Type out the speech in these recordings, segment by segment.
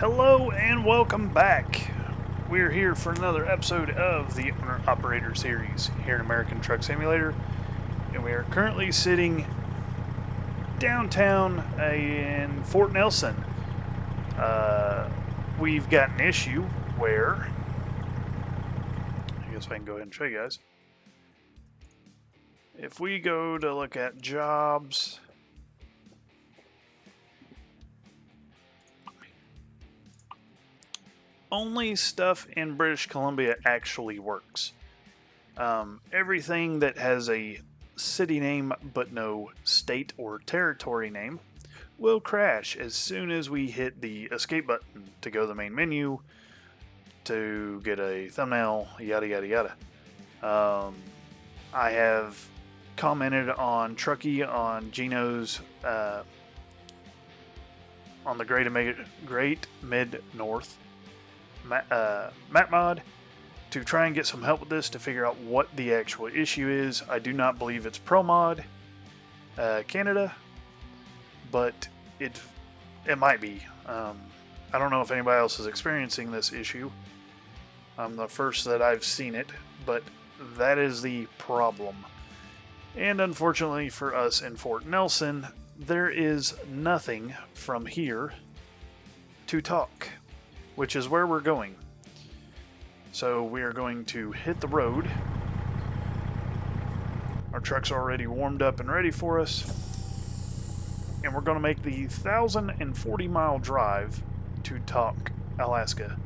Hello and welcome back. We're here for another episode of the Owner Operator series here in American Truck Simulator, and we are currently sitting downtown in Fort Nelson. We've got an issue where, I guess I can go ahead and show you guys. If we go to look at jobs, only stuff in British Columbia actually works. Everything that has a city name but no state or territory name will crash as soon as we hit the escape button to go to the main menu, to get a thumbnail, yada yada yada. I have commented on Truckee on Gino's on the Great Mid North map mod to try and get some help with this to figure out what the actual issue is. I do not believe it's ProMod Canada, but it might be. I don't know if anybody else is experiencing this issue. I'm the first that I've seen it, but that is the problem. And unfortunately for us in Fort Nelson, there is nothing from here to talk, which is where we're going. So we are going to hit the road. Our truck's already warmed up and ready for us. And we're going to make the 1,040-mile drive to Tok, Alaska.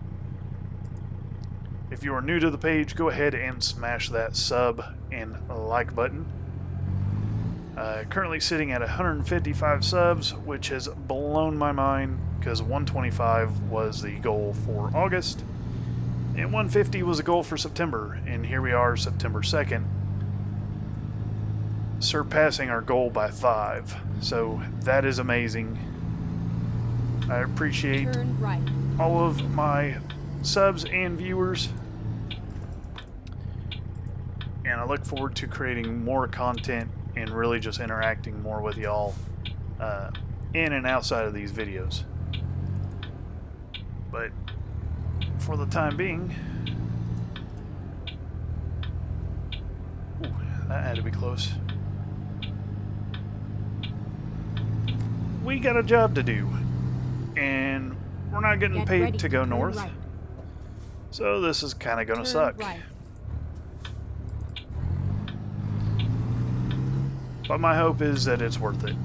If you are new to the page, go ahead and smash that sub and like button. Currently sitting at 155 subs, which has blown my mind because 125 was the goal for August and 150 was a goal for September, and here we are September 2nd, surpassing our goal by 5. So that is amazing. I appreciate all of my subs and viewers, and I look forward to creating more content and really just interacting more with y'all in and outside of these videos. But for the time being, ooh, that had to be close. We got a job to do, and we're not getting paid to go north, right. So this is kind of going to suck. Right. But my hope is that it's worth it.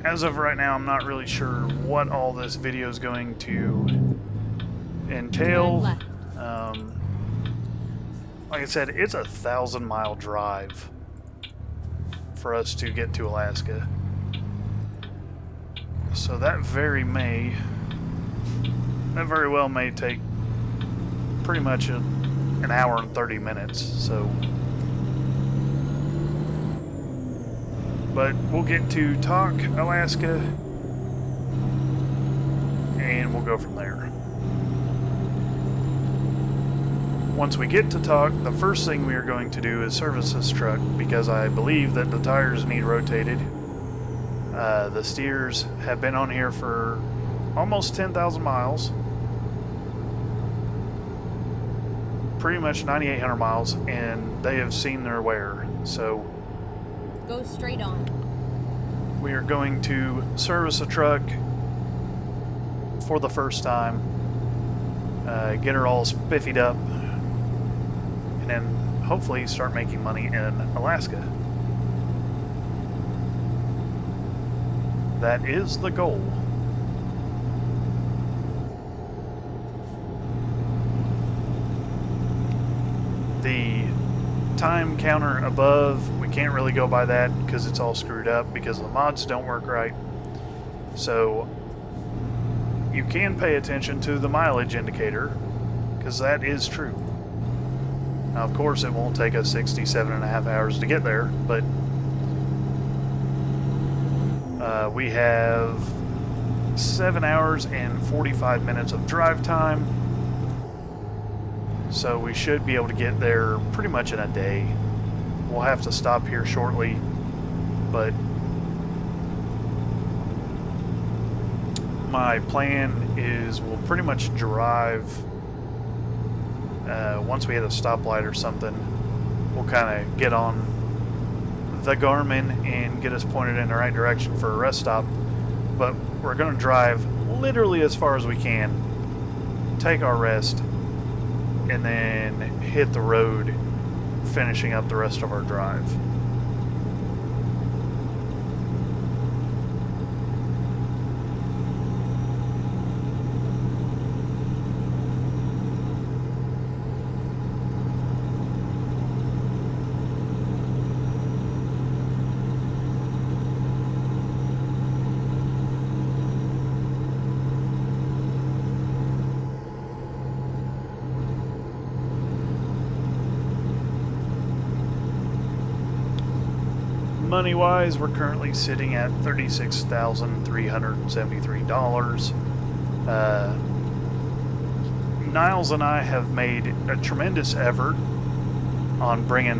As of right now, I'm not really sure what all this video is going to entail. Like I said, it's a 1,000-mile drive for us to get to Alaska. So that very well may take pretty much an hour and 30 minutes. So. But we'll get to Tok, Alaska, and we'll go from there. Once we get to Tok, the first thing we are going to do is service this truck because I believe that the tires need rotated. The steers have been on here for almost 10,000 miles. Pretty much 9,800 miles, and they have seen their wear. So go straight on. We are going to service a truck for the first time, get her all spiffied up, and then hopefully start making money in Alaska. That is the goal. The time counter above, we can't really go by that because it's all screwed up because the mods don't work right. So you can pay attention to the mileage indicator, because that is true. Now, of course, it won't take us 67.5 hours to get there, but we have 7 hours and 45 minutes of drive time, so we should be able to get there pretty much in a day. We'll have to stop here shortly, but my plan is we'll pretty much drive, once we hit a stoplight or something, we'll kind of get on the Garmin and get us pointed in the right direction for a rest stop. But we're going to drive literally as far as we can, take our rest, and then hit the road, finishing up the rest of our drive. Money-wise, we're currently sitting at $36,373. Niles and I have made a tremendous effort on bringing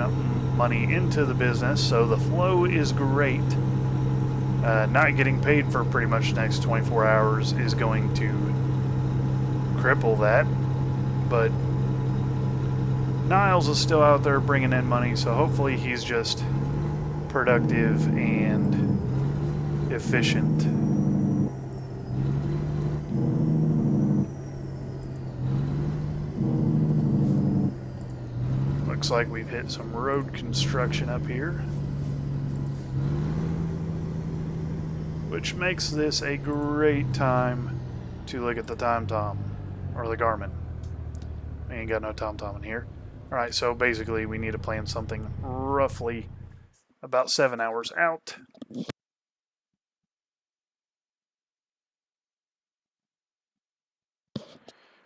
money into the business, so the flow is great. Not getting paid for pretty much the next 24 hours is going to cripple that, but Niles is still out there bringing in money, so hopefully he's just productive and efficient. Looks like we've hit some road construction up here, which makes this a great time to look at the TomTom, or the Garmin. We ain't got no TomTom in here. Alright, so basically we need to plan something roughly about 7 hours out.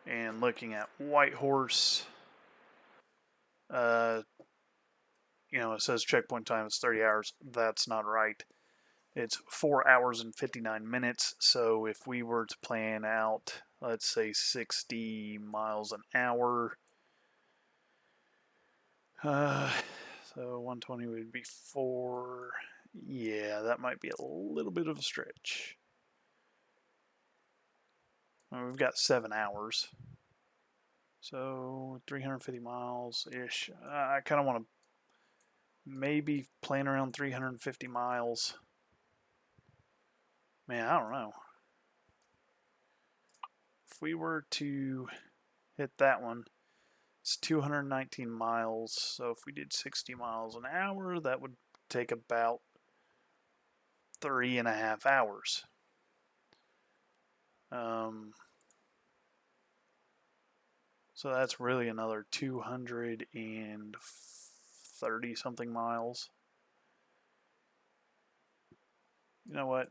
And looking at Whitehorse, it says checkpoint time is 30 hours. That's not right. It's 4 hours and 59 minutes. So if we were to plan out, let's say 60 miles an hour, so 120 would be 4. Yeah, that might be a little bit of a stretch. Well, we've got 7 hours. So 350 miles-ish. I kind of want to maybe plan around 350 miles. Man, I don't know. If we were to hit that one, it's 219 miles, so if we did 60 miles an hour, that would take about 3.5 hours. So that's really another 230 something miles. You know what?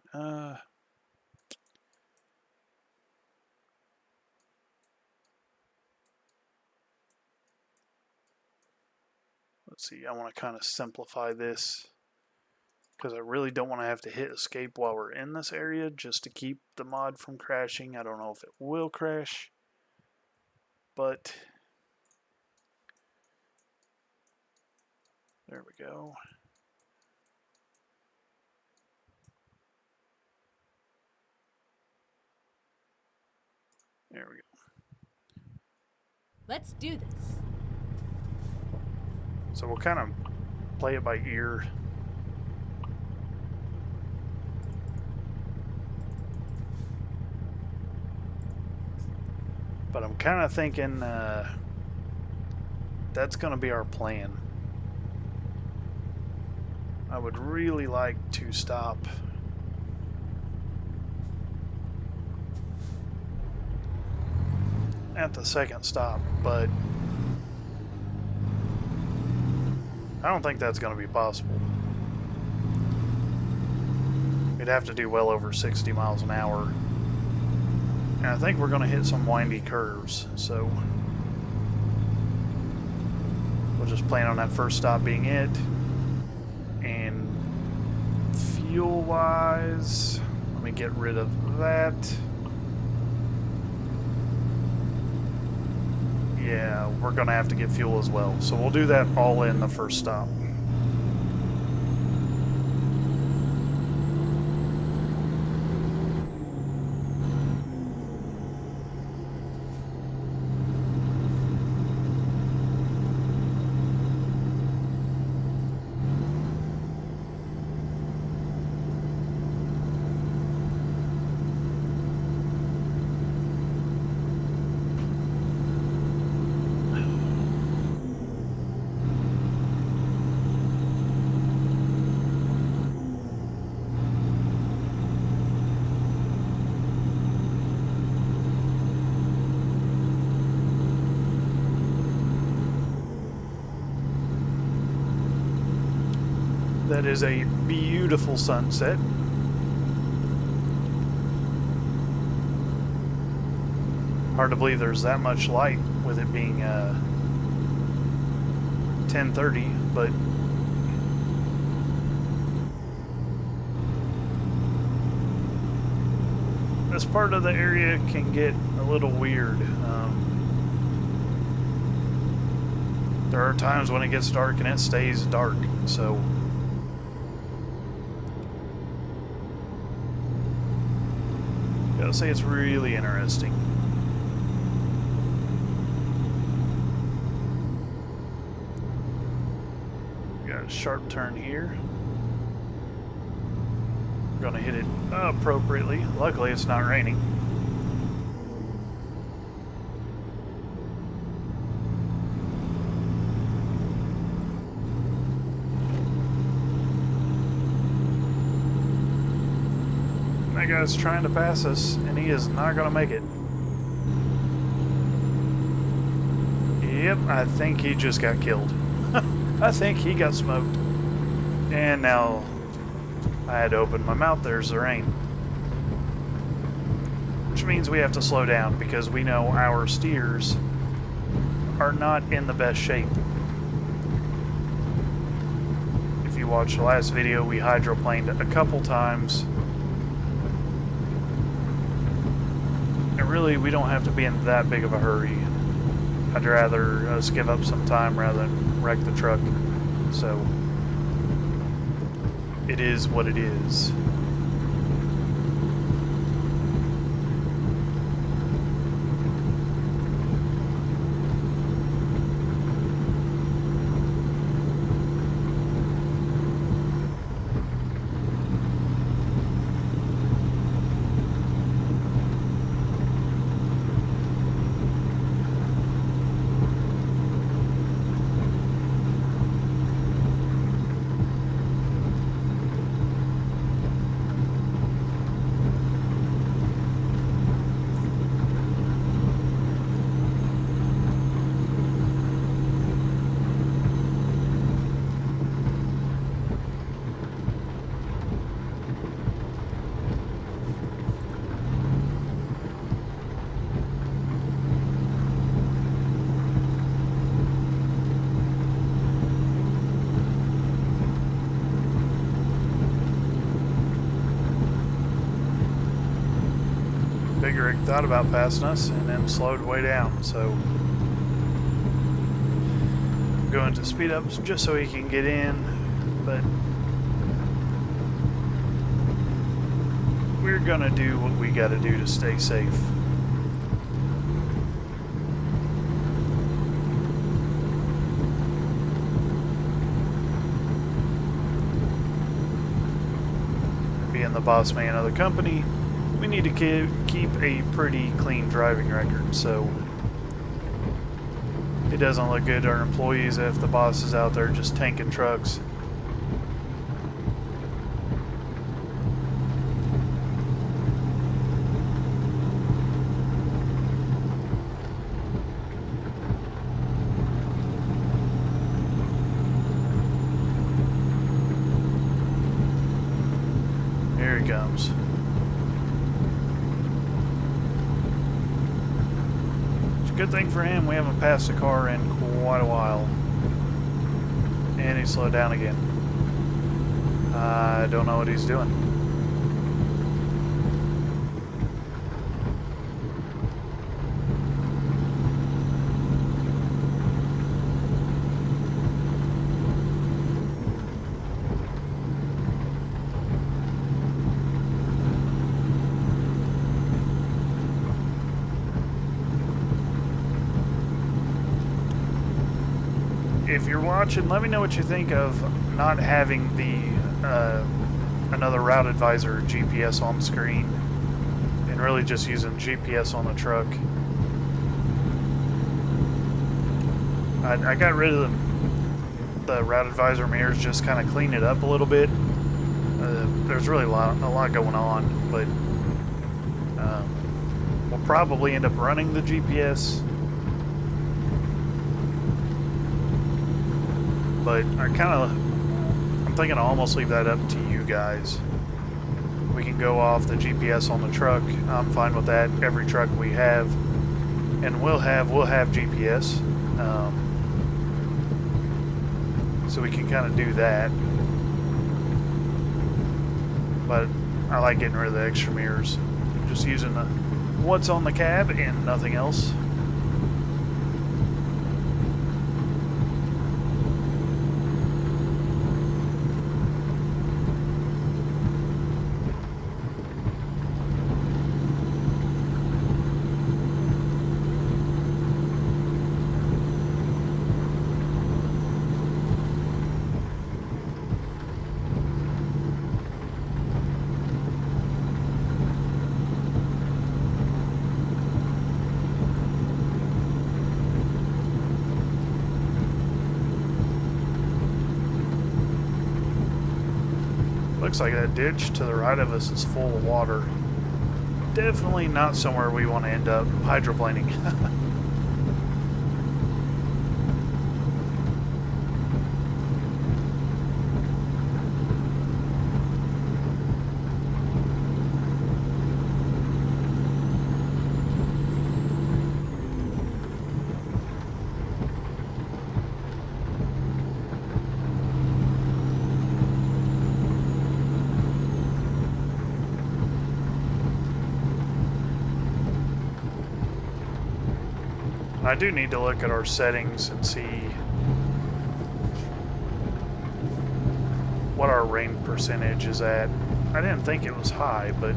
Let's see, I want to kind of simplify this because I really don't want to have to hit escape while we're in this area just to keep the mod from crashing. I don't know if it will crash, but there we go. There we go. Let's do this. So we'll kind of play it by ear. But I'm kind of thinking that's going to be our plan. I would really like to stop at the second stop, but I don't think that's going to be possible. we'd have to do well over 60 miles an hour. And I think we're going to hit some windy curves, so we'll just plan on that first stop being it. And fuel-wise, let me get rid of that. Yeah, we're going to have to get fuel as well, so we'll do that all in the first stop. That is a beautiful sunset. Hard to believe there's that much light with it being 10:30, but this part of the area can get a little weird. There are times when it gets dark and it stays dark, so gotta say it's really interesting. Got a sharp turn here. We're gonna hit it appropriately. Luckily it's not raining. That guy's trying to pass us, and he is not going to make it. Yep, I think he just got killed. I think he got smoked. And now I had to open my mouth. There's the rain. Which means we have to slow down because we know our steers are not in the best shape. If you watched the last video, we hydroplaned a couple times. Really, we don't have to be in that big of a hurry. I'd rather us give up some time rather than wreck the truck. So, it is what it is. Big rig thought about passing us and then slowed way down, so I'm going to speed up just so he can get in, but we're gonna do what we gotta do to stay safe. Being the boss man of the company, we need to keep a pretty clean driving record, so it doesn't look good to our employees if the boss is out there just tanking trucks. Here he comes. comes. It's a good thing for him we haven't passed the car in quite a while. And he slowed down again. I don't know what he's doing. If you're watching, let me know what you think of not having the another route advisor GPS on screen and really just using GPS on the truck. I got rid of the route advisor mirrors, just kind of clean it up a little bit. There's really a lot going on, but we'll probably end up running the GPS. But I'm thinking I'll almost leave that up to you guys. We can go off the GPS on the truck. I'm fine with that. Every truck we have, and we'll have GPS, so we can kind of do that. But I like getting rid of the extra mirrors, just using what's on the cab and nothing else. Looks like that ditch to the right of us is full of water. Definitely not somewhere we want to end up hydroplaning. I do need to look at our settings and see what our rain percentage is at. I didn't think it was high, but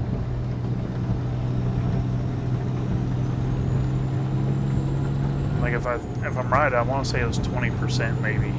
like if I'm right, I want to say it was 20% maybe.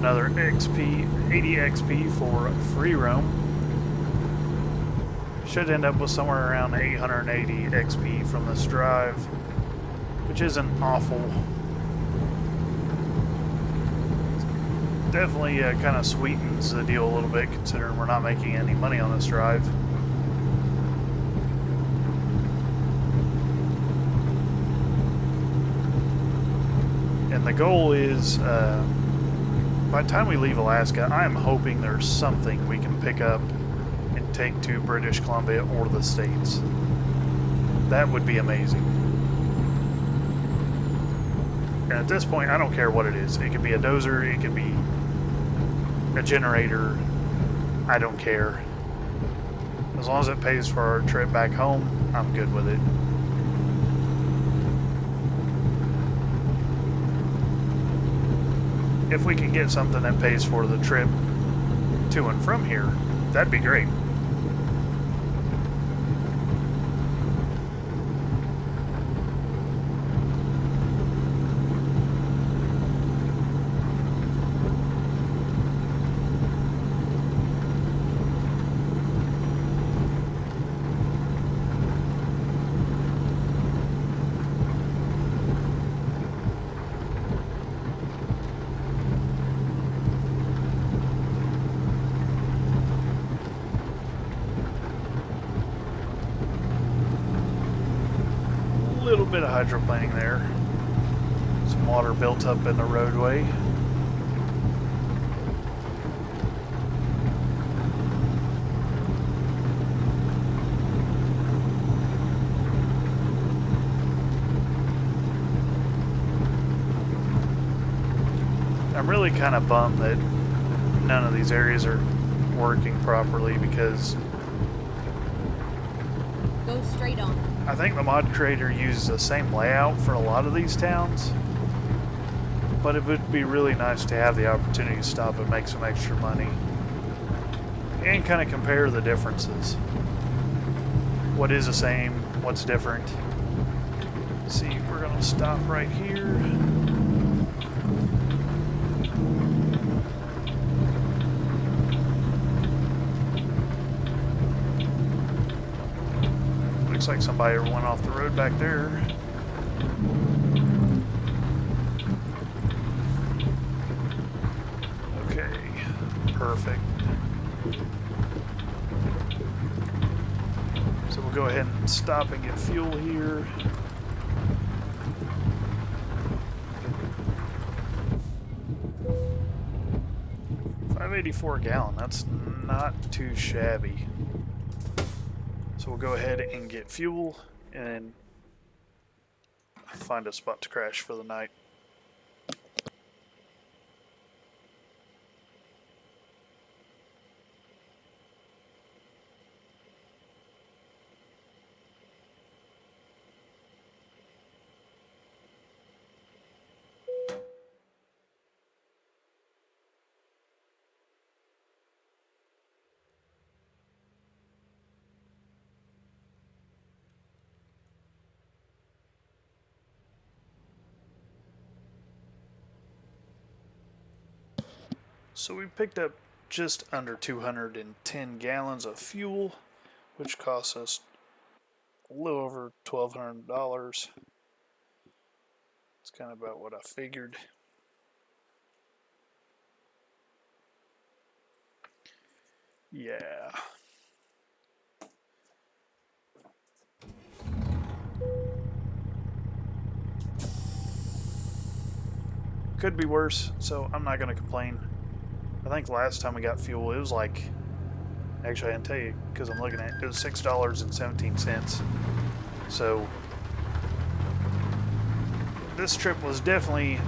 Another XP, 80 XP for free roam. Should end up with somewhere around 880 XP from this drive, which isn't awful. Definitely kind of sweetens the deal a little bit, considering we're not making any money on this drive. And the goal is, by the time we leave Alaska, I am hoping there's something we can pick up and take to British Columbia or the States. That would be amazing. And at this point, I don't care what it is. It could be a dozer, it could be a generator. I don't care. As long as it pays for our trip back home, I'm good with it. if we can get something that pays for the trip to and from here, that'd be great. Little bit of hydroplaning there. Some water built up in the roadway. I'm really kind of bummed that none of these areas are working properly because Go straight on. I think the mod creator uses the same layout for a lot of these towns, but it would be really nice to have the opportunity to stop and make some extra money and kind of compare the differences. What is the same? What's different? Let's see, we're going to stop right here. Looks like somebody went off the road back there. Okay, perfect. So we'll go ahead and stop and get fuel here. $5.84 a gallon, that's not too shabby. So we'll go ahead and get fuel and find a spot to crash for the night. So we picked up just under 210 gallons of fuel, which cost us a little over $1,200. It's kind of about what I figured. Yeah. Could be worse, so I'm not going to complain. I think last time we got fuel, it was like, actually I can tell you because I'm looking at it, it was $6.17. So this trip was definitely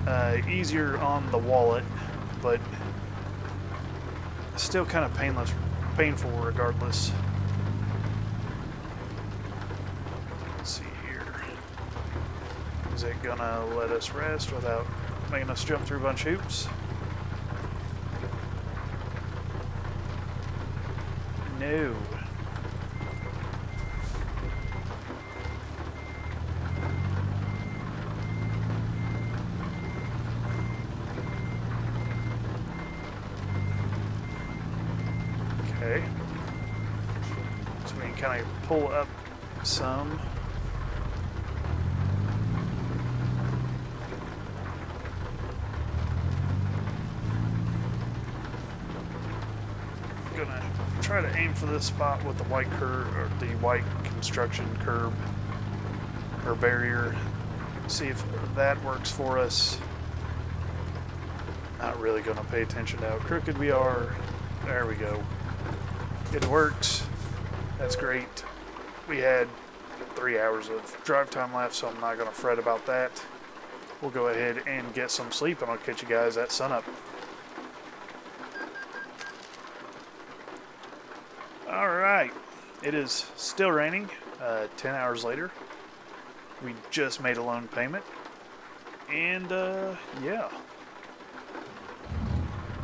easier on the wallet, but still kind of painful regardless. Let's see here. Is it gonna let us rest without making us jump through a bunch of hoops? No. Okay. So we can kind of pull up some. Gonna try to aim for this spot with the white curb or the white construction curb or barrier. See if that works for us. Not really gonna pay attention to how crooked we are. There we go. It works. That's great. We had 3 hours of drive time left, so I'm not gonna fret about that. We'll go ahead and get some sleep, and I'll catch you guys at sunup. Alright, it is still raining, 10 hours later. We just made a loan payment, and yeah.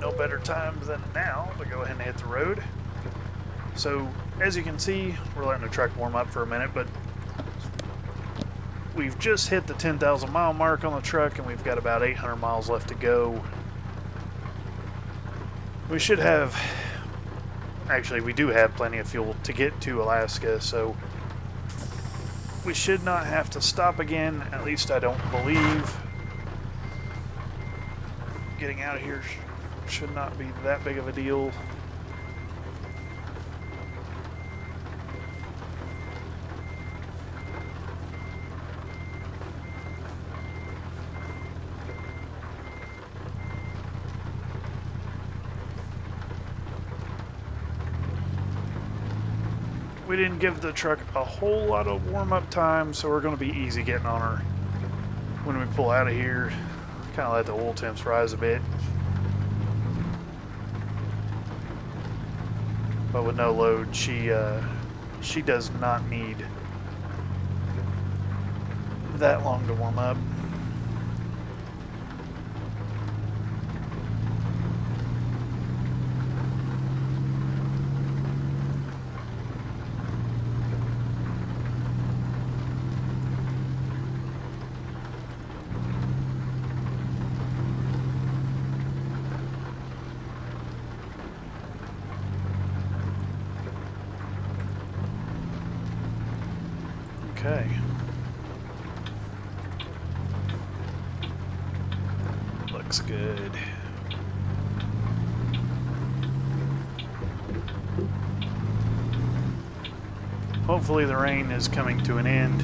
no better time than now to go ahead and hit the road. So, as you can see, we're letting the truck warm up for a minute, but we've just hit the 10,000 mile mark on the truck, and we've got about 800 miles left to go. We should have... Actually, we do have plenty of fuel to get to Alaska, so we should not have to stop again. At least I don't believe. Getting out of here should not be that big of a deal. We didn't give the truck a whole lot of warm-up time, so we're going to be easy getting on her when we pull out of here. Kind of let the oil temps rise a bit. But with no load, she does not need that long to warm up. Okay. Looks good. Hopefully the rain is coming to an end.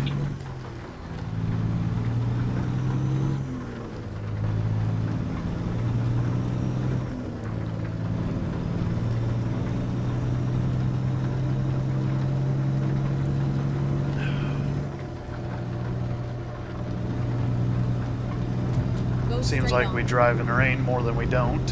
Seems like we drive in the rain more than we don't.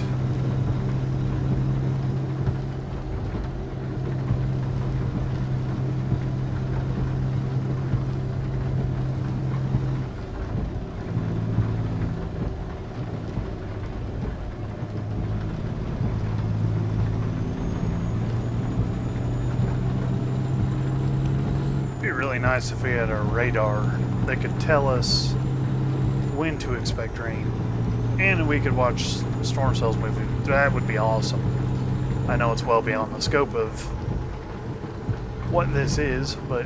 It'd be really nice if we had a radar that could tell us when to expect rain. And we could watch storm cells moving. That would be awesome. I know it's well beyond the scope of what this is, but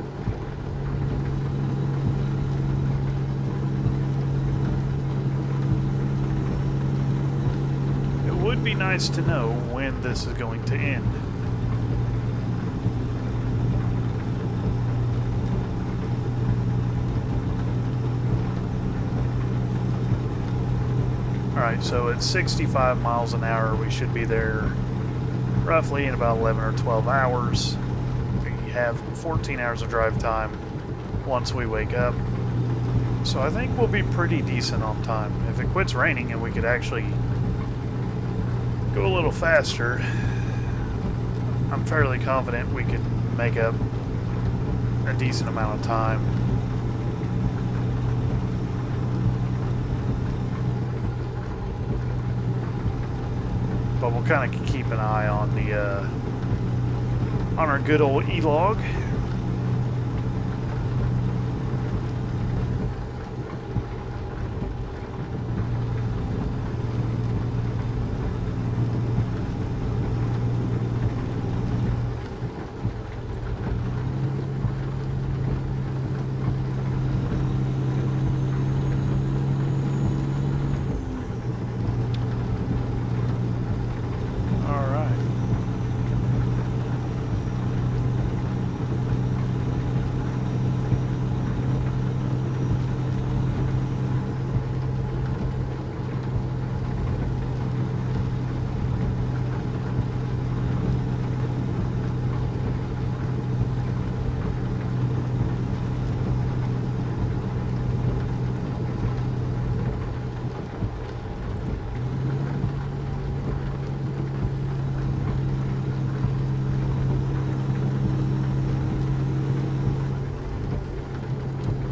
it would be nice to know when this is going to end. Alright, so at 65 miles an hour, we should be there roughly in about 11 or 12 hours. We have 14 hours of drive time once we wake up. So I think we'll be pretty decent on time. If it quits raining and we could actually go a little faster, I'm fairly confident we could make up a decent amount of time. But we'll kind of keep an eye on the on our good old E-log.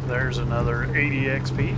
There's another 80 XP.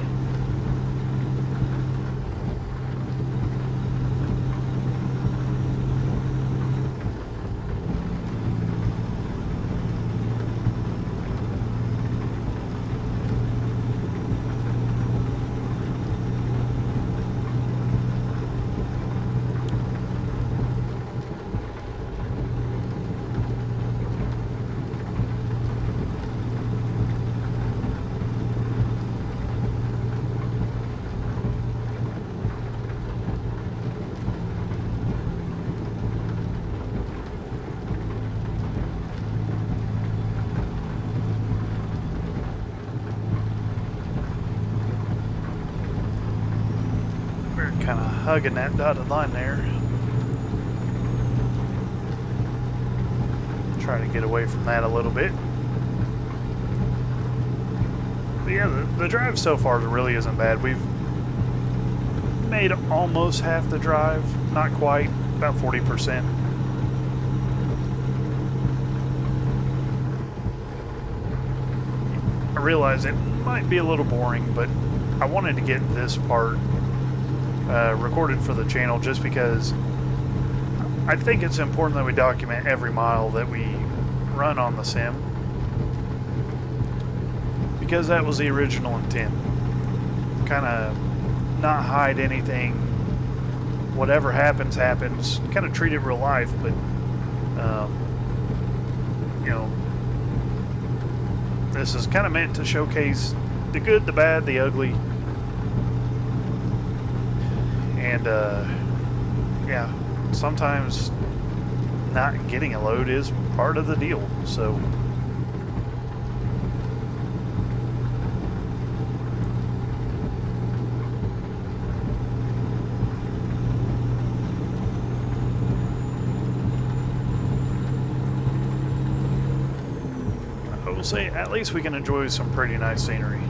Kind of hugging that dotted line there. Try to get away from that a little bit. But yeah, the drive so far really isn't bad. We've made almost half the drive, not quite, about 40%. I realize it might be a little boring, but I wanted to get this part recorded for the channel just because I think it's important that we document every mile that we run on the sim, because that was the original intent. Kind of not hide anything. Whatever happens, happens. Kind of treat it real life, but you know, this is kind of meant to showcase the good, the bad, the ugly, and yeah, sometimes not getting a load is part of the deal. So I will say at least we can enjoy some pretty nice scenery.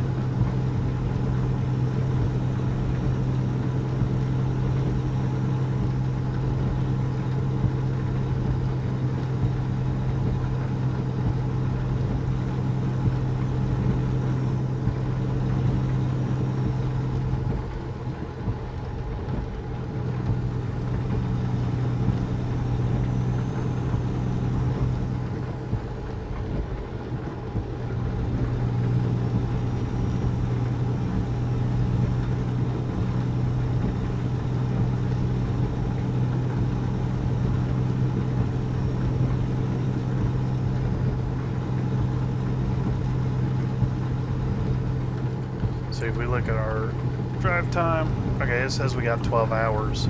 So if we look at our drive time, okay, it says we got 12 hours.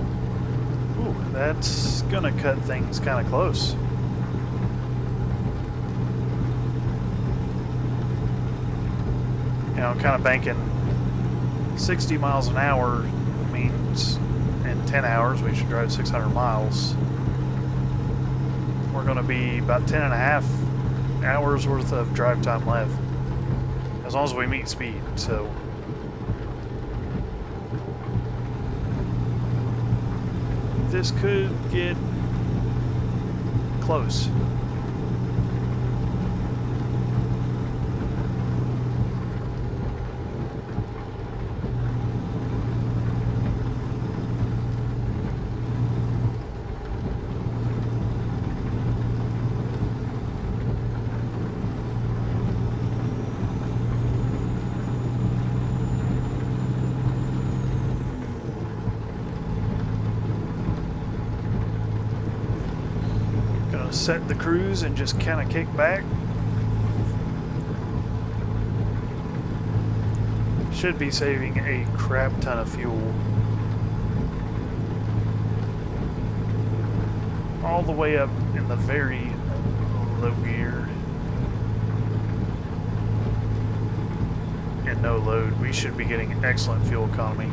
Ooh, that's gonna cut things kind of close. You know, kind of banking 60 miles an hour means in 10 hours we should drive 600 miles. We're gonna be about 10 and a half hours worth of drive time left, as long as we meet speed. So this could get close. Set the cruise and just kind of kick back. Should be saving a crap ton of fuel. All the way up in the very low gear. And no load. We should be getting excellent fuel economy.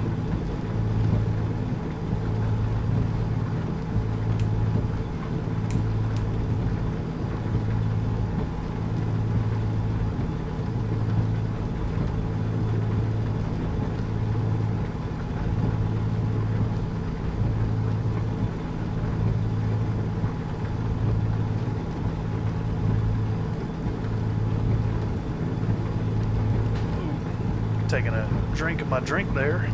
Taking a drink of my drink there.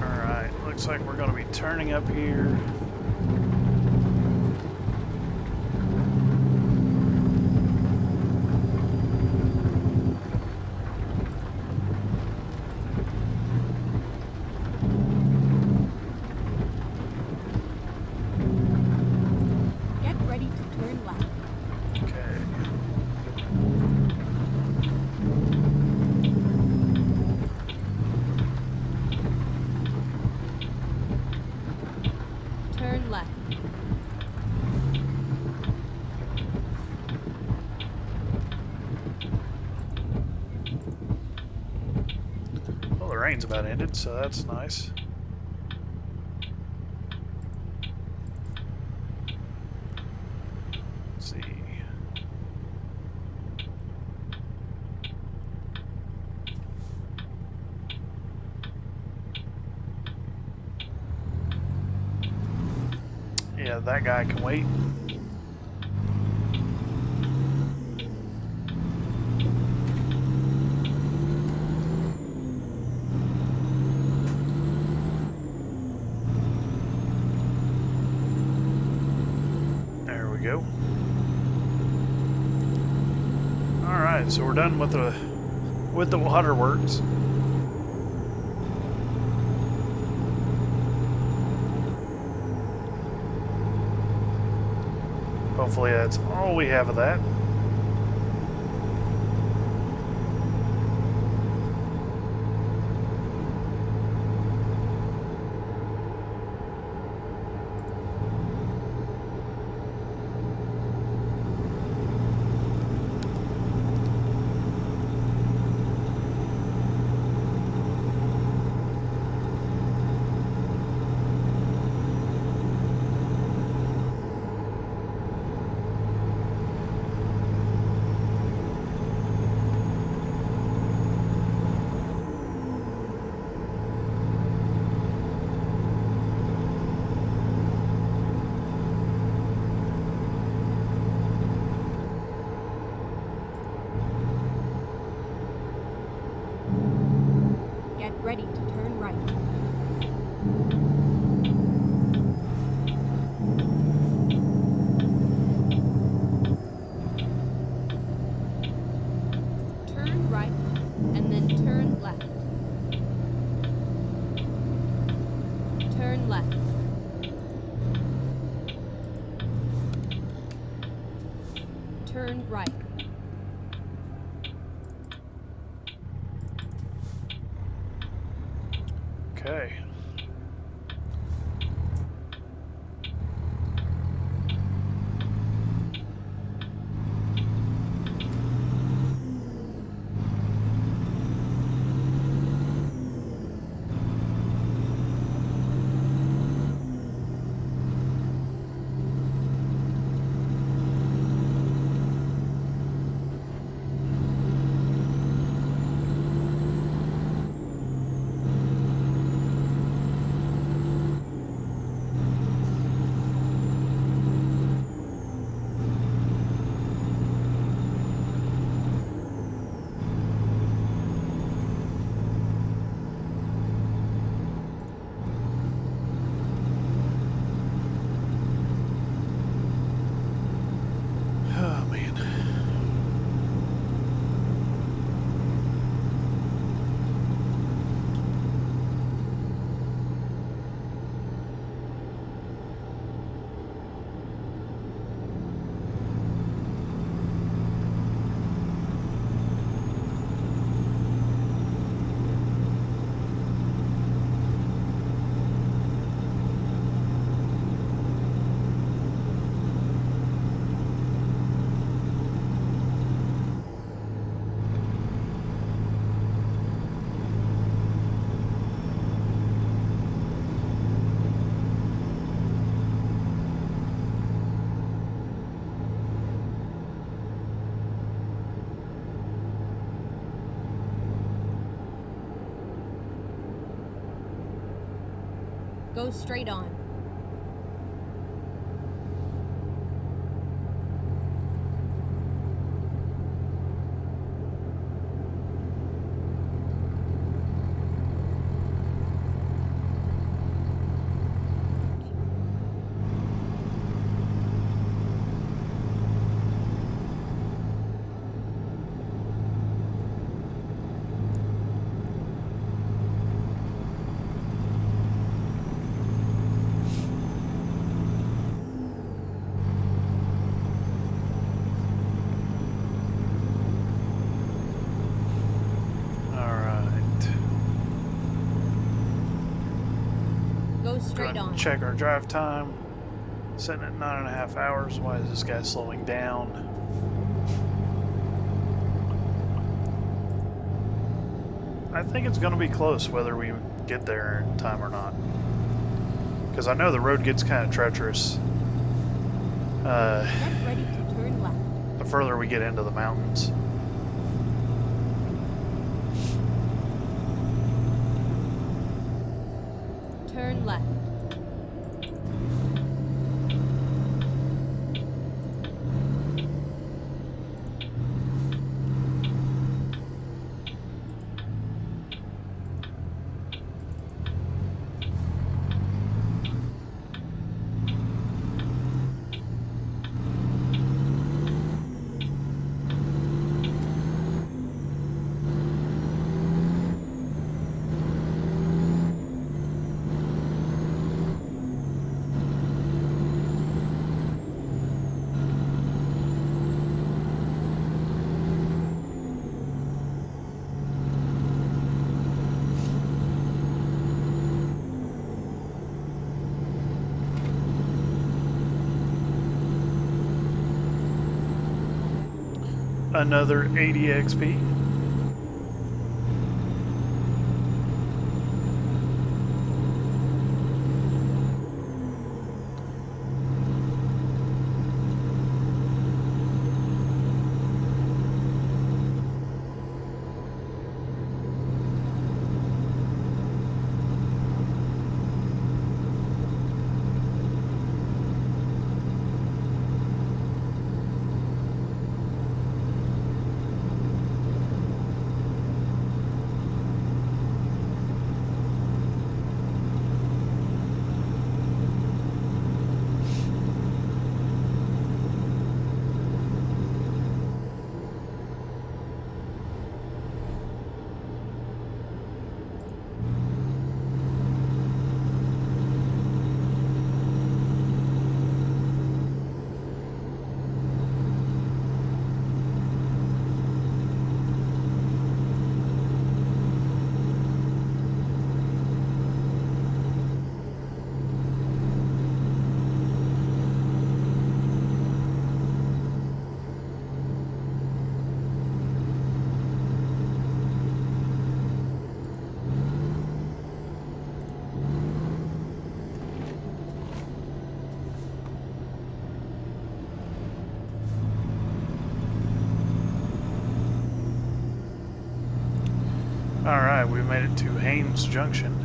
Alright, looks like we're going to be turning up here. Get ready to turn left. Turn left. rain's about ended, so that's nice. Let's see. Yeah, that guy can wait. There we go. Alright, so we're done with the waterworks. Hopefully that's all we have of that. Get ready to turn right. Turn right, and then turn left. Turn left. Turn right. Okay. Oh man. Go straight on. Go straight on. Check our drive time. Sitting at 9.5 hours. Why is this guy slowing down? I think it's going to be close whether we get there in time or not. Because I know the road gets kind of treacherous Get ready to turn left. the further we get into the mountains. Turn left. Another 80 XP. Alright, we made it to Haynes Junction.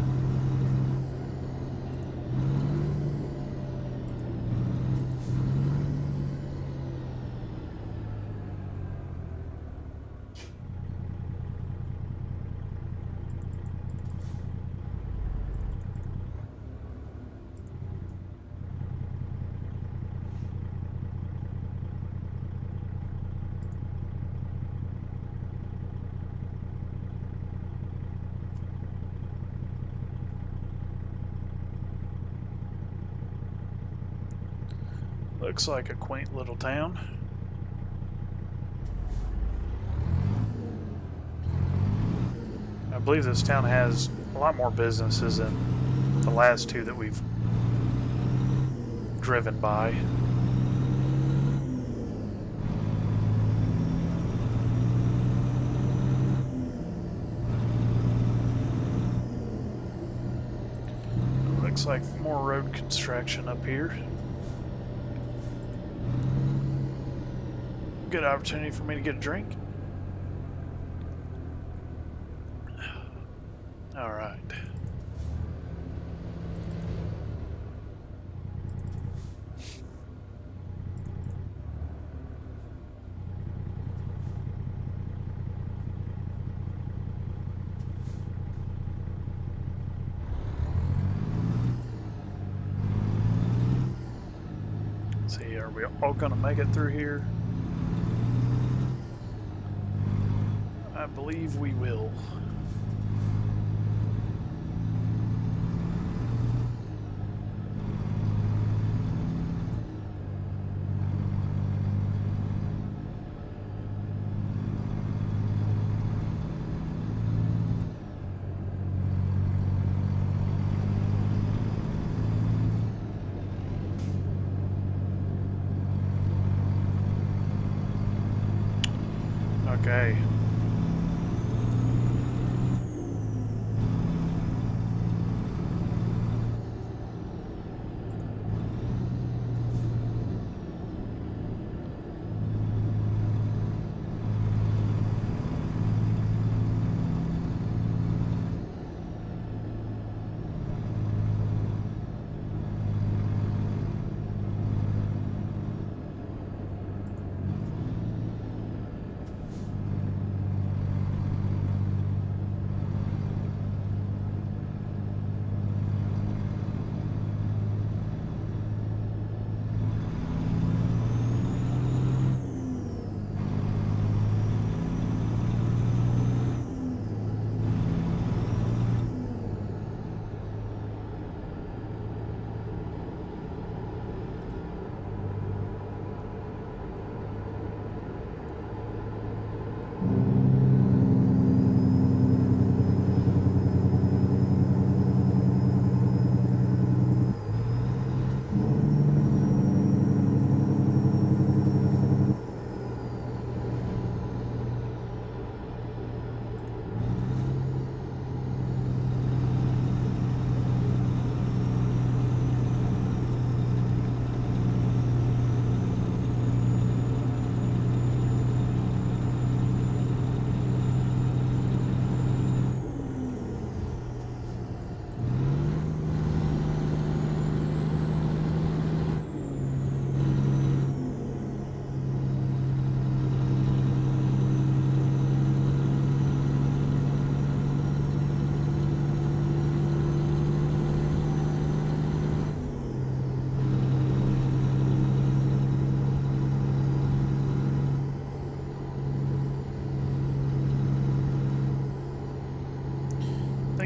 Looks like a quaint little town. I believe this town has a lot more businesses than the last two that we've driven by. Looks like more road construction up here. Good opportunity for me to get a drink. All right. Let's see, are we all gonna make it through here? I believe we will. Okay.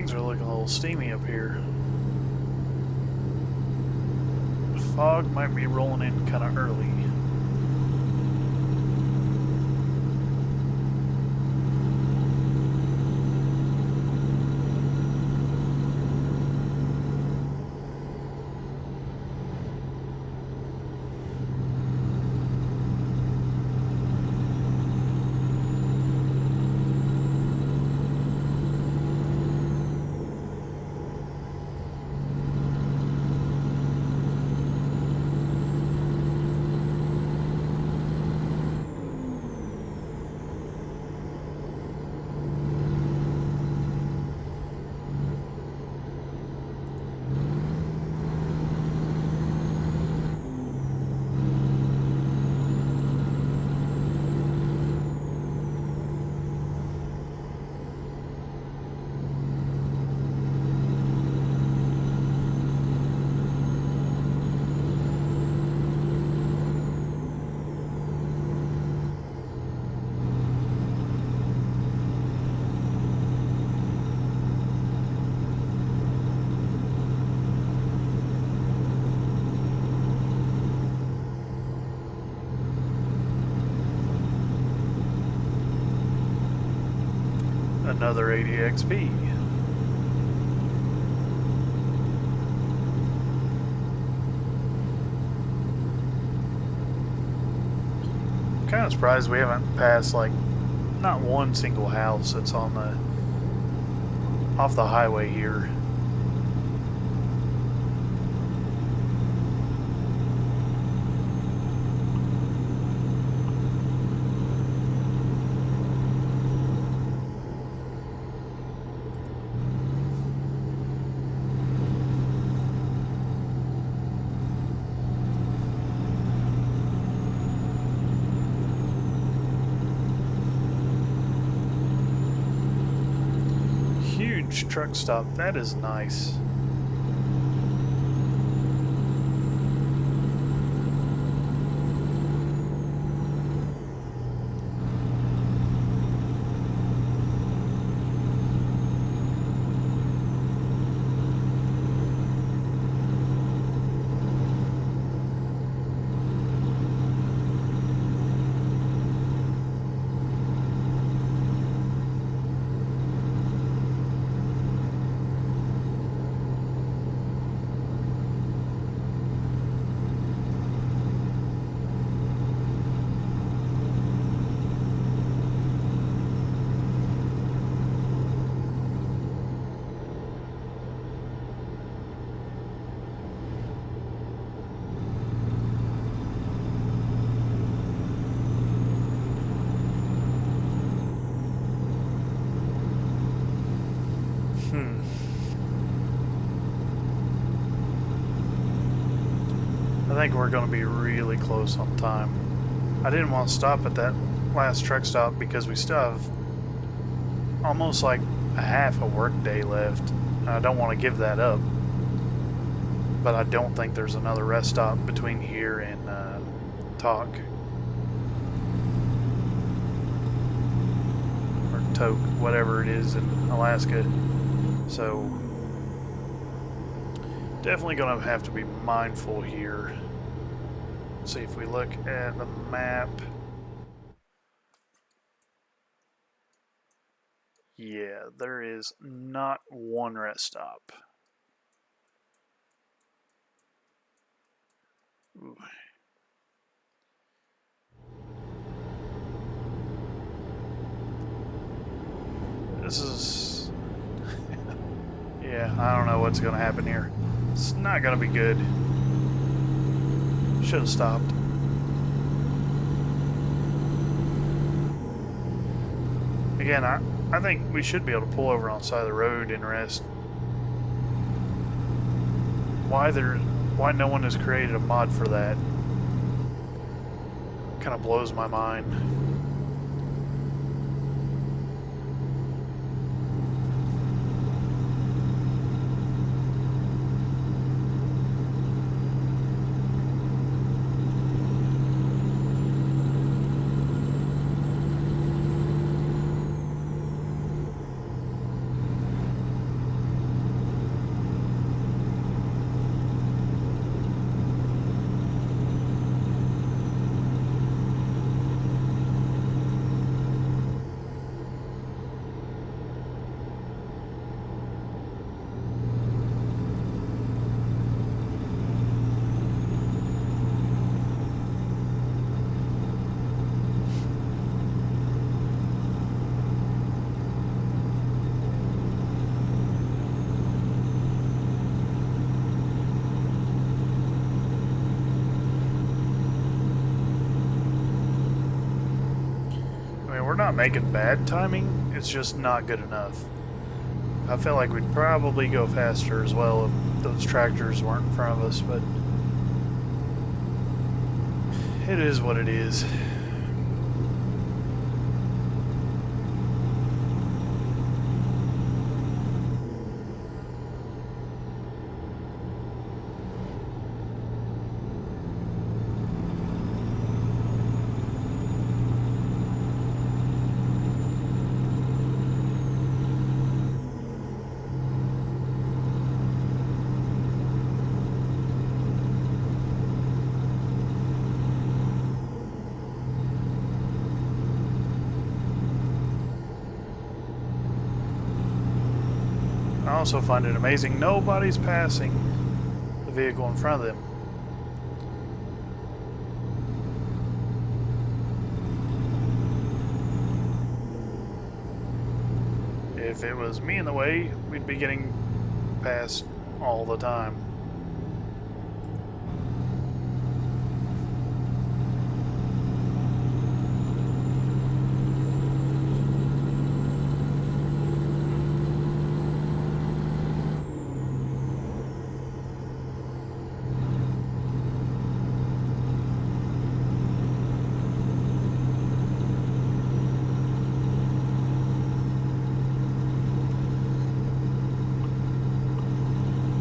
Things are looking a little steamy up here. The fog might be rolling in kind of early. Another 80 XP. I'm kind of surprised we haven't passed like not one single house that's on the off the highway here. Truck stop. That is nice. I think we're going to be really close on time. I didn't want to stop at that last truck stop because we still have almost like a half a work day left. I don't want to give that up, but I don't think there's another rest stop between here and Tok or Tok, whatever it is in Alaska. So definitely going to have to be mindful here. Let's see if we look at the map. Yeah, there is not one rest stop. Ooh. This is... yeah, I don't know what's going to happen here. It's not going to be good. Should have stopped. Again, I think we should be able to pull over on the side of the road and rest. Why no one has created a mod for that kind of blows my mind. we're not making bad timing, it's just not good enough. I feel like we'd probably go faster as well if those tractors weren't in front of us, but it is what it is. I also find it amazing nobody's passing the vehicle in front of them. If it was me in the way, we'd be getting passed all the time.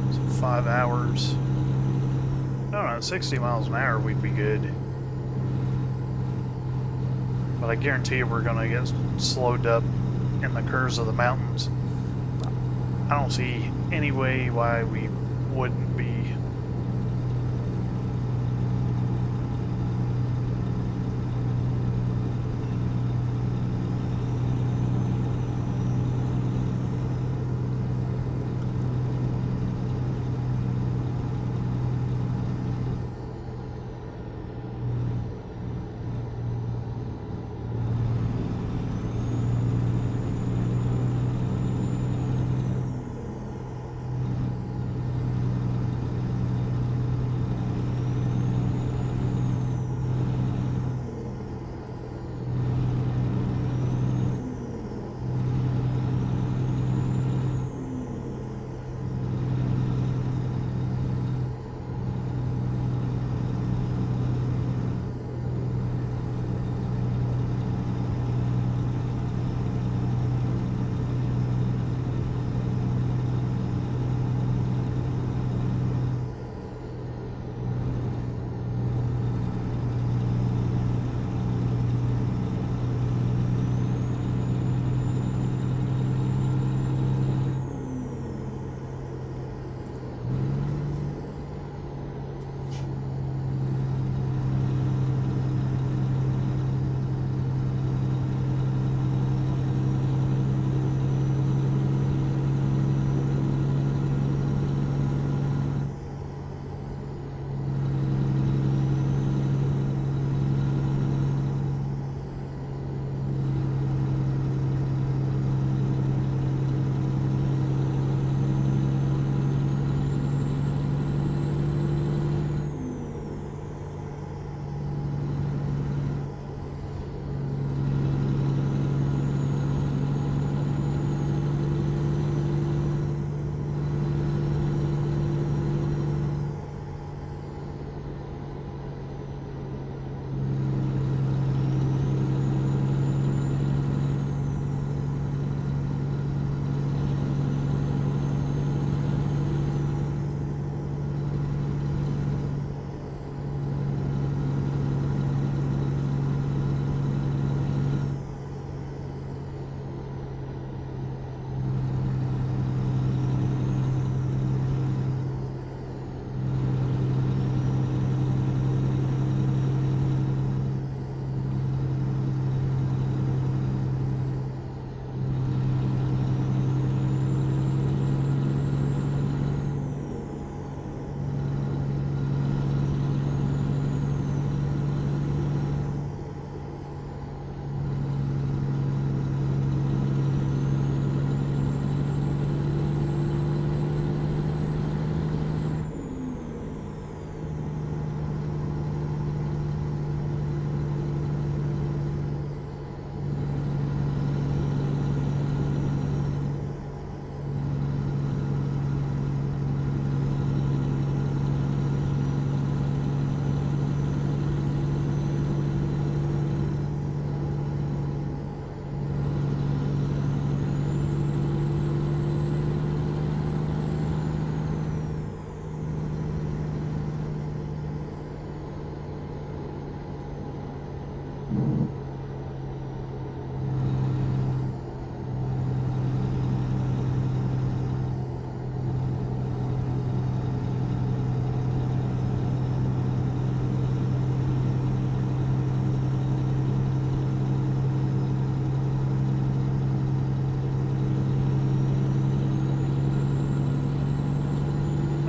So 5 hours. No, 60 miles an hour we'd be good. But I guarantee you we're gonna get slowed up in the curves of the mountains. I don't see any way why we wouldn't be.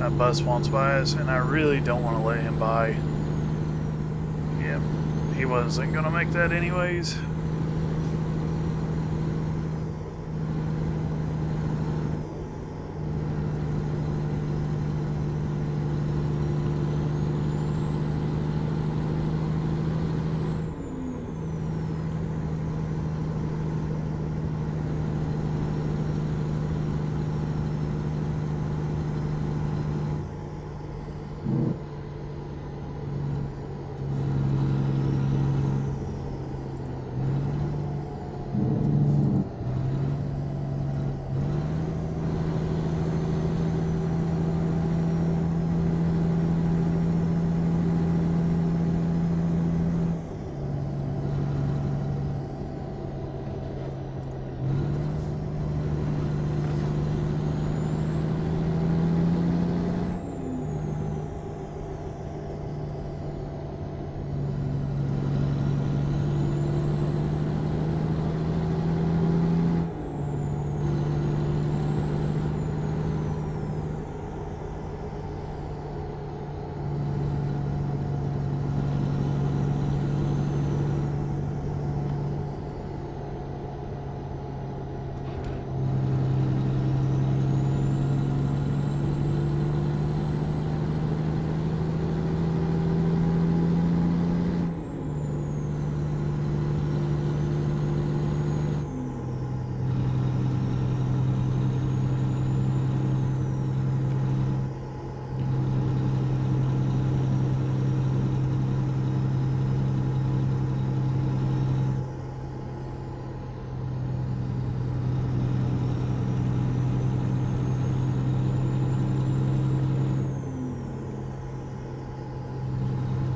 That bus wants by us, and I really don't want to let him by. Yeah, he wasn't gonna make that anyways.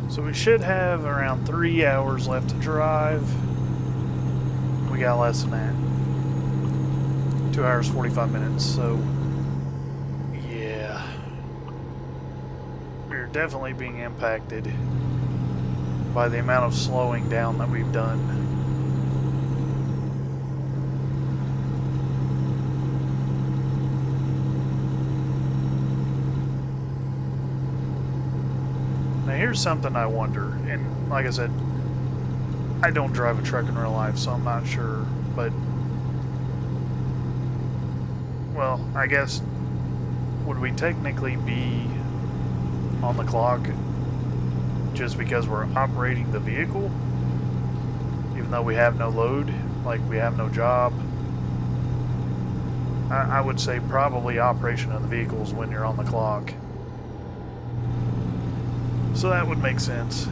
So we should have around 3 hours left to drive. We got less than that. 2 hours, 45 minutes, so yeah. We're definitely being impacted by the amount of slowing down that we've done. Now here's something I wonder, and like I said, I don't drive a truck in real life, so I'm not sure, but well, I guess, would we technically be on the clock just because we're operating the vehicle? Even though we have no load, like we have no job? I would say probably operation of the vehicles when you're on the clock. So that would make sense.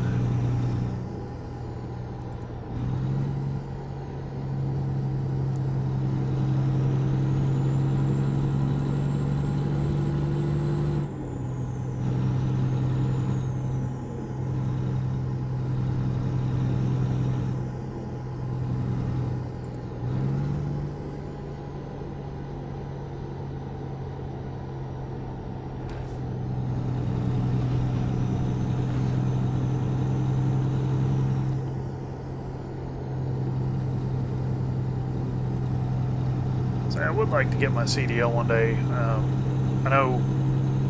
I would like to get my CDL one day. I know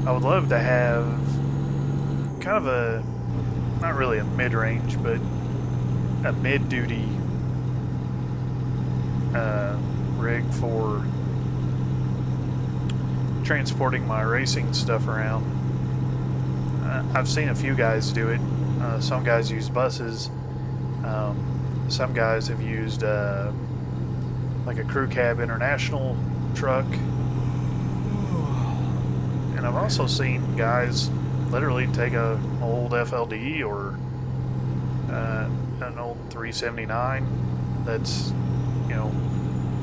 I would love to have kind of a, not really a mid-range, but a mid-duty rig for transporting my racing stuff around. I've seen a few guys do it. Some guys use buses. Some guys have used like a crew cab international truck, and I've also seen guys literally take a old FLD or an old 379 that's, you know,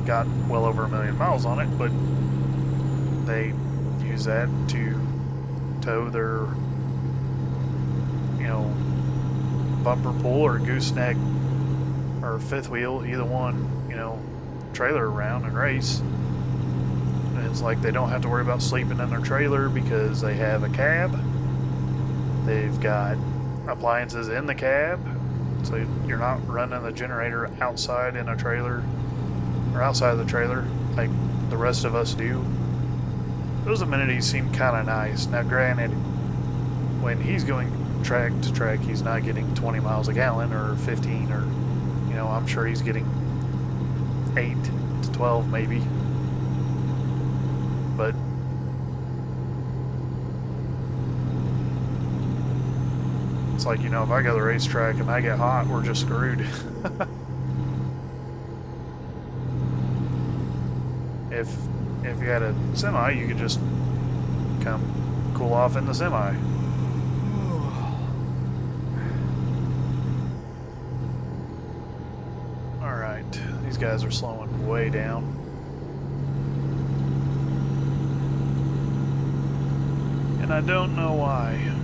got well over 1 million miles on it, but they use that to tow their, you know, bumper pull or gooseneck or fifth wheel, either one, you know, trailer around and race. And it's like they don't have to worry about sleeping in their trailer because they have a cab. They've got appliances in the cab, so you're not running the generator outside in a trailer or outside of the trailer like the rest of us do. those amenities seem kind of nice. Now, granted, when he's going track to track, he's not getting 20 miles a gallon or 15 or, you know, I'm sure he's getting 8 to 12 maybe. But it's like, you know, if I go to the racetrack and I get hot, we're just screwed. If you had a semi, you could just come cool off in the semi. Alright, these guys are slowing way down. And I don't know why.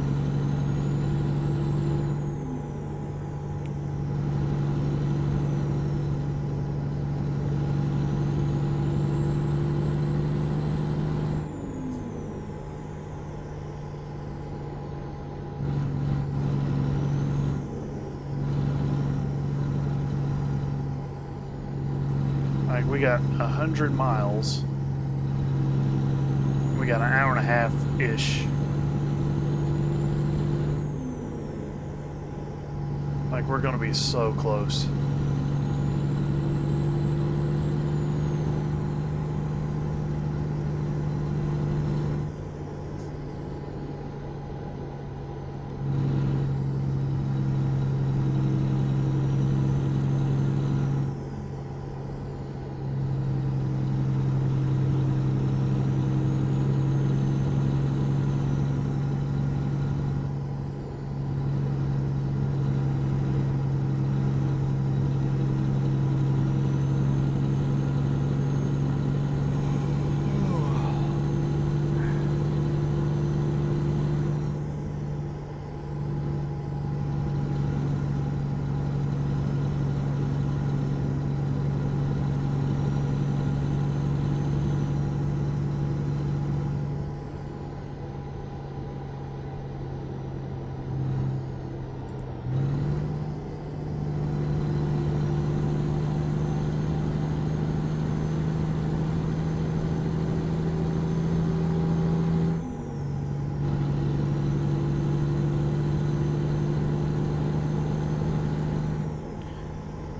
Like, we got 100 miles. We got an hour and a half-ish. Like, we're gonna be so close.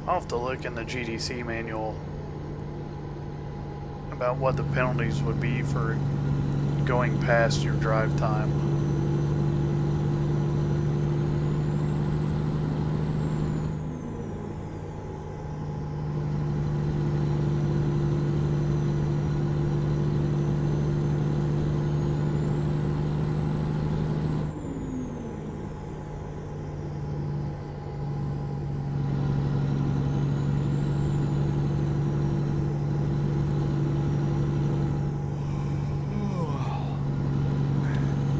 I'll have to look in the GDC manual about what the penalties would be for going past your drive time.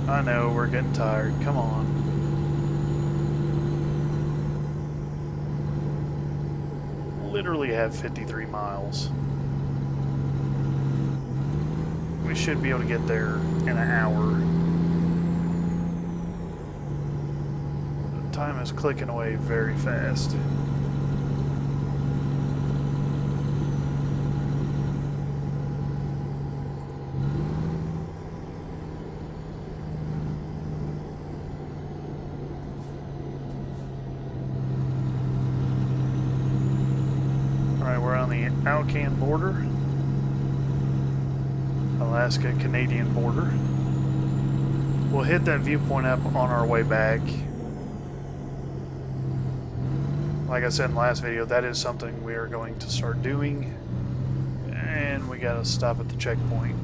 I know, we're getting tired. Come on. Literally have 53 miles. We should be able to get there in an hour. The time is clicking away very fast. We're on the Alcan border, Alaska-Canadian border. We'll hit that viewpoint up on our way back. Like I said in the last video, that is something we are going to start doing. And we gotta stop at the checkpoint.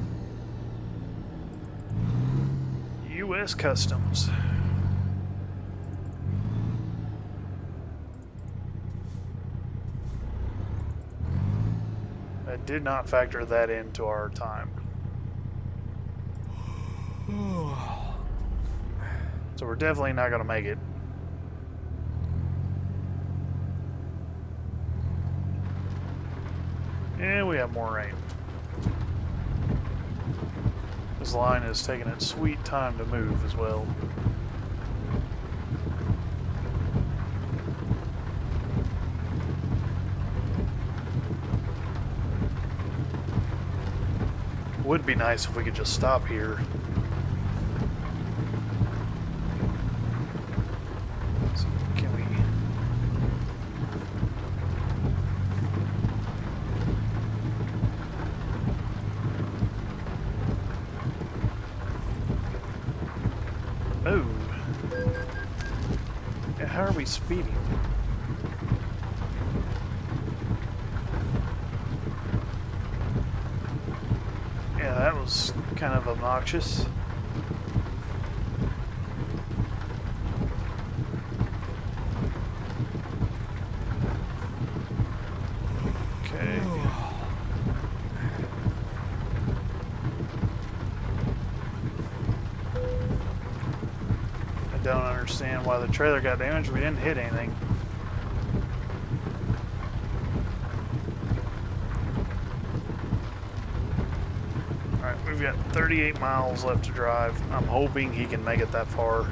U.S. Customs. I did not factor that into our time. So we're definitely not going to make it. And we have more rain. This line is taking its sweet time to move as well. Would be nice if we could just stop here. So can we... Oh. Yeah, how are we speeding? Yeah, that was kind of obnoxious. Okay. I don't understand why the trailer got damaged. We didn't hit anything. Alright, we've got 38 miles left to drive. I'm hoping he can make it that far.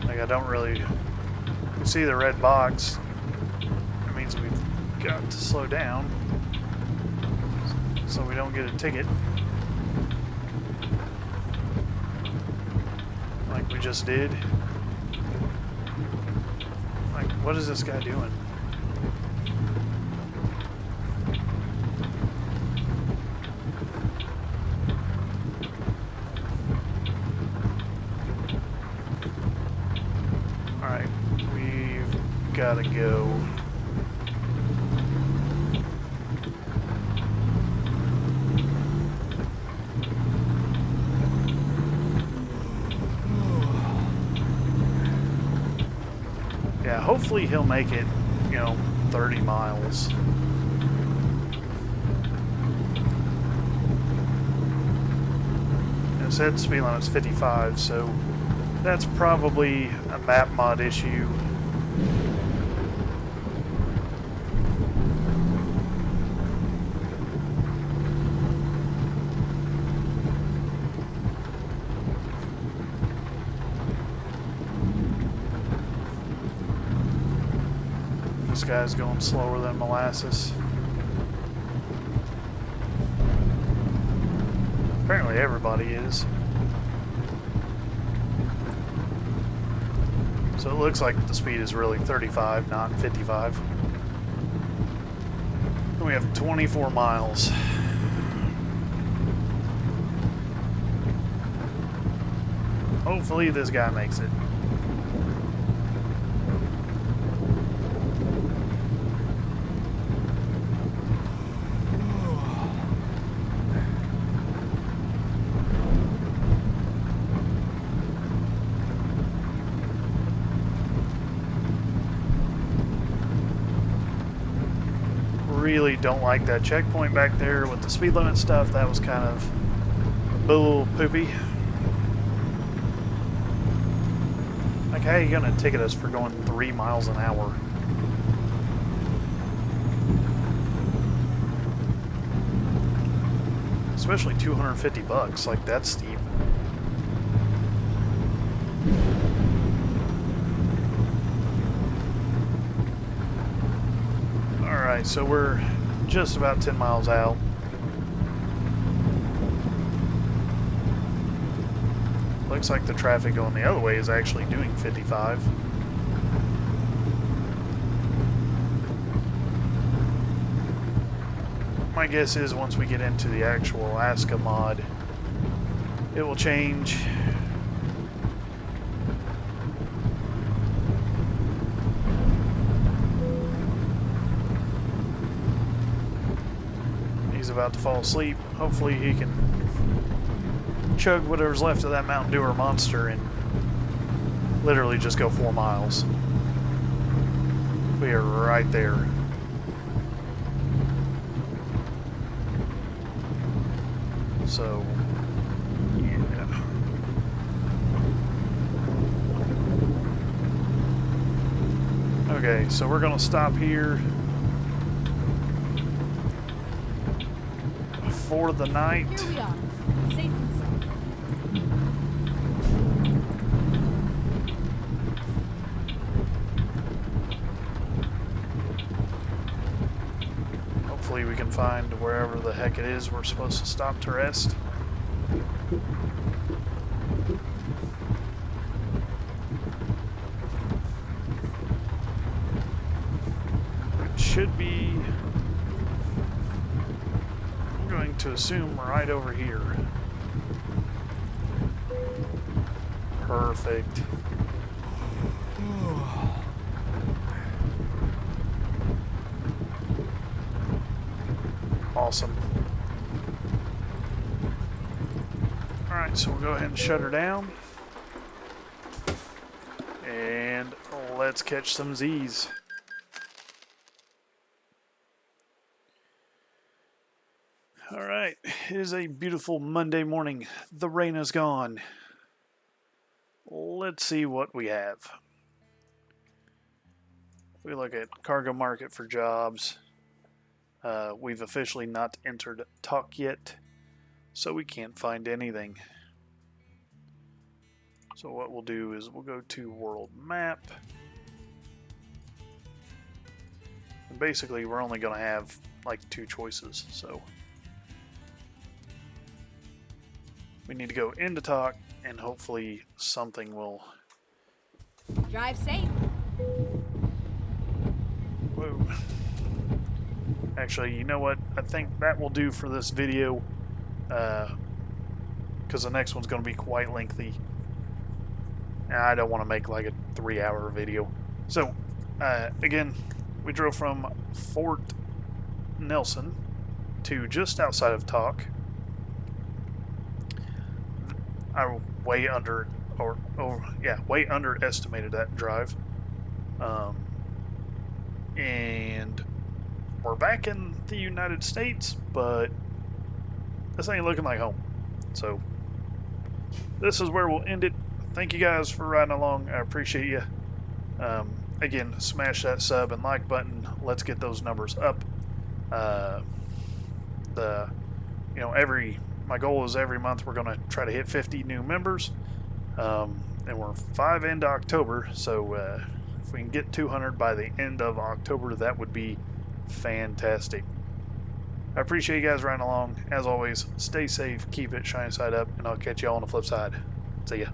Like, I don't really see the red box. That means we've got to slow down so we don't get a ticket. Like we just did. Like, what is this guy doing? Alright, we've gotta go. Yeah, hopefully he'll make it, 30 miles. It said speed limit's 55, so that's probably a map mod issue. This guy's going slower than molasses. Apparently everybody is. So it looks like the speed is really 35, not 55. And we have 24 miles. Hopefully this guy makes it. Really don't like that checkpoint back there with the speed limit stuff. That was kind of bull poopy. Like, how are you gonna ticket us for going 3 miles an hour? Especially $250. Like, that's steep. Alright, so we're just about 10 miles out. Looks like the traffic going the other way is actually doing 55. My guess is once we get into the actual Alaska mod, it will change. He's about to fall asleep. Hopefully he can chug whatever's left of that Mountain Dew or Monster and literally just go 4 miles. We are right there. So, yeah. Okay, so we're gonna stop here for the night. Here we are. hopefully we can find wherever the heck it is we're supposed to stop to rest. It should be, I'm going to assume, right over here. Perfect. Awesome. Alright, so we'll go ahead and shut her down. And let's catch some Z's. Alright, it is a beautiful Monday morning. The rain is gone. Let's see what we have. If we look at cargo market for jobs, we've officially not entered talk yet, so we can't find anything. So what we'll do is we'll go to world map. And basically we're only going to have like 2 choices, so we need to go into talk and hopefully something will... Drive safe. Whoa. Actually, you know what? I think that will do for this video, because the next one's going to be quite lengthy. And I don't want to make like a 3-hour video. So, again, we drove from Fort Nelson to just outside of Talk. I way underestimated that drive. And we're back in the United States, but this ain't looking like home. So this is where we'll end it. Thank you guys for riding along. I appreciate you. Again, smash that sub and like button. Let's get those numbers up. My goal is every month we're going to try to hit 50 new members. And we're 5 into October, so if we can get 200 by the end of October, that would be fantastic. I appreciate you guys riding along. As always, stay safe, keep it shiny side up, and I'll catch y'all on the flip side. See ya.